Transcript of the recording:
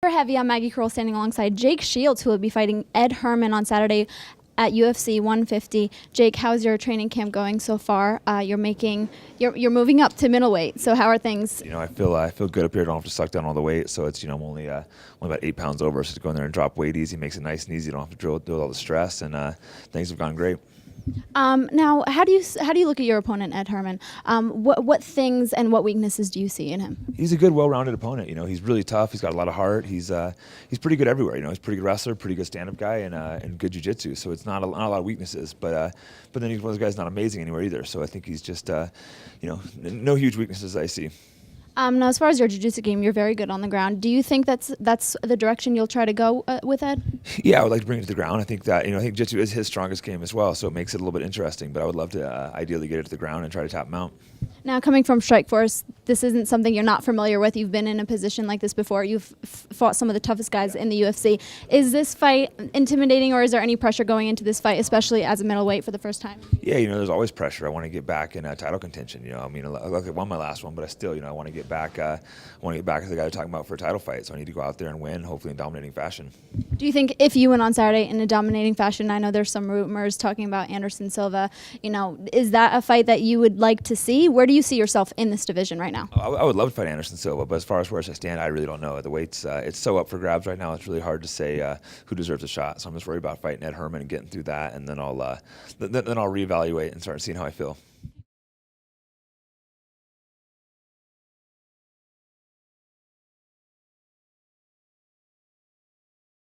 For Heavy, I'm Maggie Krol standing alongside Jake Shields, who will be fighting Ed Herman on Saturday at UFC 150. Jake, how's your training camp going so far? You're moving up to middleweight. So how are things? I feel good up here. I don't have to suck down all the weight. So it's I'm only about 8 pounds over. So to go in there and drop weight easy makes it nice and easy. You don't have to deal with all the stress, and things have gone great. Now, how do you look at your opponent, Ed Herman? What things and what weaknesses do you see in him? He's a good, well-rounded opponent. He's really tough. He's got a lot of heart. He's pretty good everywhere. He's a pretty good wrestler, pretty good stand-up guy, and good jiu-jitsu. So it's not a lot of weaknesses. But then he's one of those guys not amazing anywhere either. So I think he's just no huge weaknesses I see. Now, as far as your jiu-jitsu game, you're very good on the ground. Do you think that's the direction you'll try to go with Ed? Yeah, I would like to bring it to the ground. I think that I think jiu-jitsu is his strongest game as well, so it makes it a little bit interesting. But I would love to ideally get it to the ground and try to tap him out. Now, coming from Strikeforce, this isn't something you're not familiar with. You've been in a position like this before. You've fought some of the toughest guys in the UFC. Is this fight intimidating, or is there any pressure going into this fight, especially as a middleweight for the first time? Yeah, there's always pressure. I want to get back in title contention. I won my last one, but I want to get back. I want to get back as the guy we're talking about for a title fight. So I need to go out there and win, hopefully in dominating fashion. Do you think if you win on Saturday in a dominating fashion, I know there's some rumors talking about Anderson Silva, is that a fight that you would like to see? Where do you see yourself in this division right now? I would love to fight Anderson Silva, but as far as where I stand, I really don't know. The weight's it's so up for grabs right now. It's really hard to say who deserves a shot. So I'm just worried about fighting Ed Herman and getting through that, and then I'll reevaluate and start seeing how I feel.